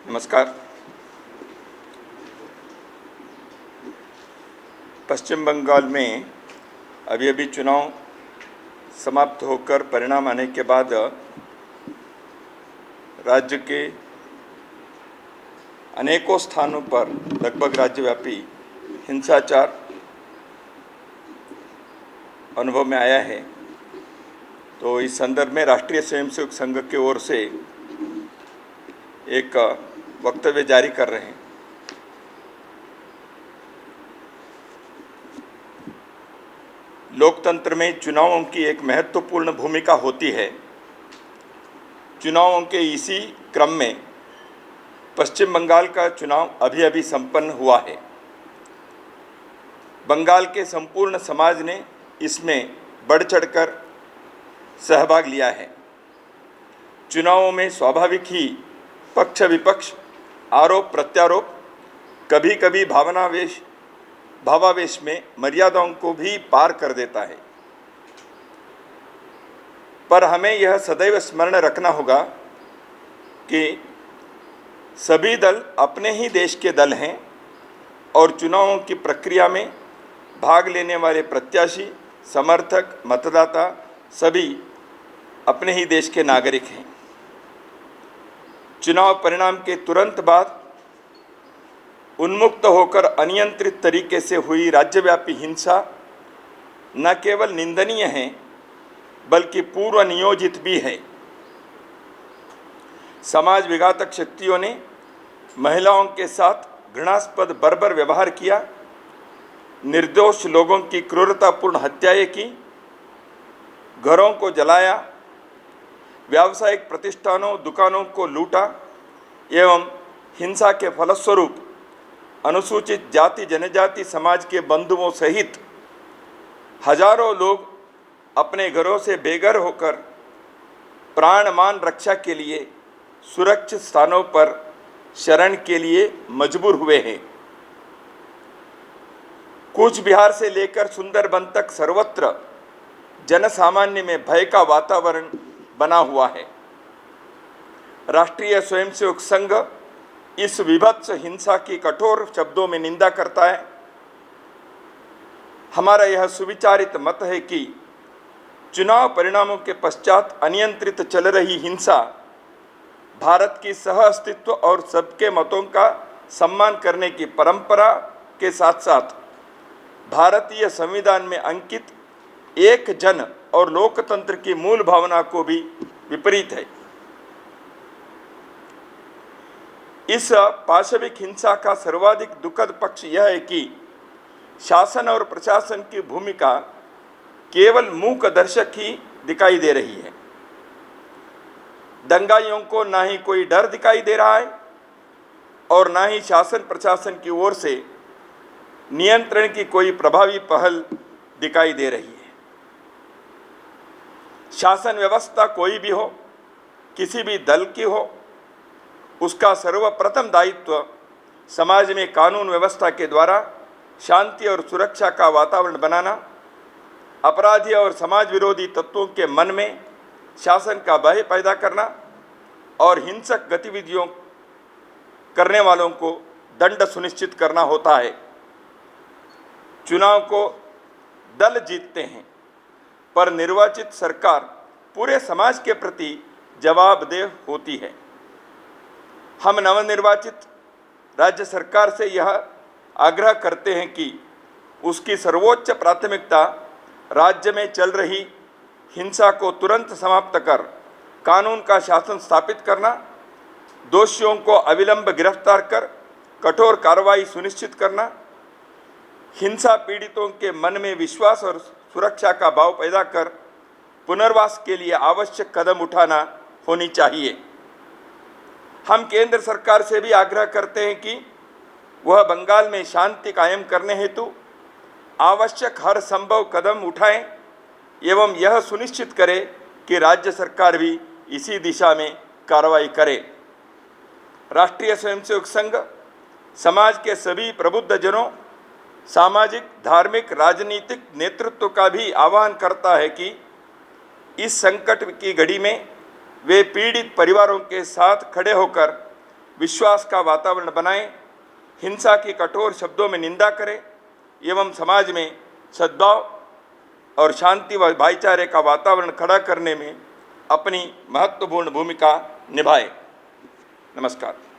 नमस्कार। पश्चिम बंगाल में अभी चुनाव समाप्त होकर परिणाम आने के बाद राज्य के अनेकों स्थानों पर लगभग राज्यव्यापी हिंसाचार अनुभव में आया है। तो इस संदर्भ में राष्ट्रीय स्वयंसेवक संघ की ओर से एक वक्तव्य जारी कर रहे हैं। लोकतंत्र में चुनावों की एक महत्वपूर्ण भूमिका होती है। चुनावों के इसी क्रम में पश्चिम बंगाल का चुनाव अभी संपन्न हुआ है। बंगाल के संपूर्ण समाज ने इसमें बढ़ चढ़कर सहभाग लिया है। चुनावों में स्वाभाविक ही पक्ष विपक्ष, आरोप प्रत्यारोप, कभी कभी भावावेश में मर्यादाओं को भी पार कर देता है। पर हमें यह सदैव स्मरण रखना होगा कि सभी दल अपने ही देश के दल हैं और चुनावों की प्रक्रिया में भाग लेने वाले प्रत्याशी, समर्थक, मतदाता सभी अपने ही देश के नागरिक हैं। चुनाव परिणाम के तुरंत बाद उन्मुक्त होकर अनियंत्रित तरीके से हुई राज्यव्यापी हिंसा न केवल निंदनीय है बल्कि पूर्व नियोजित भी है। समाज विघातक शक्तियों ने महिलाओं के साथ घृणास्पद बर्बर व्यवहार किया, निर्दोष लोगों की क्रूरतापूर्ण हत्याएं की, घरों को जलाया, व्यावसायिक प्रतिष्ठानों, दुकानों को लूटा एवं हिंसा के फलस्वरूप अनुसूचित जाति जनजाति समाज के बंधुओं सहित हजारों लोग अपने घरों से बेघर होकर प्राण मान रक्षा के लिए सुरक्षित स्थानों पर शरण के लिए मजबूर हुए हैं। कूच बिहार से लेकर सुंदरबन तक सर्वत्र जनसामान्य में भय का वातावरण बना हुआ है। राष्ट्रीय स्वयंसेवक संघ इस विभत्स हिंसा की कठोर शब्दों में निंदा करता है। हमारा यह सुविचारित मत है कि चुनाव परिणामों के पश्चात अनियंत्रित चल रही हिंसा भारत की सह अस्तित्व और सबके मतों का सम्मान करने की परंपरा के साथ साथ भारतीय संविधान में अंकित एक जन और लोकतंत्र की मूल भावना को भी विपरीत है। इस पाशविक हिंसा का सर्वाधिक दुखद पक्ष यह है कि शासन और प्रशासन की भूमिका केवल मूक दर्शक ही दिखाई दे रही है। दंगाइयों को ना ही कोई डर दिखाई दे रहा है और ना ही शासन प्रशासन की ओर से नियंत्रण की कोई प्रभावी पहल दिखाई दे रही है। शासन व्यवस्था कोई भी हो, किसी भी दल की हो, उसका सर्वप्रथम दायित्व समाज में कानून व्यवस्था के द्वारा शांति और सुरक्षा का वातावरण बनाना, अपराधी और समाज विरोधी तत्वों के मन में शासन का भय पैदा करना और हिंसक गतिविधियों करने वालों को दंड सुनिश्चित करना होता है। चुनाव को दल जीतते हैं पर निर्वाचित सरकार पूरे समाज के प्रति जवाबदेह होती है। हम नवनिर्वाचित राज्य सरकार से यह आग्रह करते हैं कि उसकी सर्वोच्च प्राथमिकता राज्य में चल रही हिंसा को तुरंत समाप्त कर कानून का शासन स्थापित करना, दोषियों को अविलंब गिरफ्तार कर कठोर कार्रवाई सुनिश्चित करना, हिंसा पीड़ितों के मन में विश्वास और सुरक्षा का भाव पैदा कर पुनर्वास के लिए आवश्यक कदम उठाना होनी चाहिए। हम केंद्र सरकार से भी आग्रह करते हैं कि वह बंगाल में शांति कायम करने हेतु आवश्यक हर संभव कदम उठाएं एवं यह सुनिश्चित करे कि राज्य सरकार भी इसी दिशा में कार्रवाई करे। राष्ट्रीय स्वयंसेवक संघ समाज के सभी प्रबुद्ध जनों, सामाजिक, धार्मिक, राजनीतिक नेतृत्व का भी आह्वान करता है कि इस संकट की घड़ी में वे पीड़ित परिवारों के साथ खड़े होकर विश्वास का वातावरण बनाएं, हिंसा की कठोर शब्दों में निंदा करें एवं समाज में सद्भाव और शांति व भाईचारे का वातावरण खड़ा करने में अपनी महत्वपूर्ण भूमिका निभाएं। नमस्कार।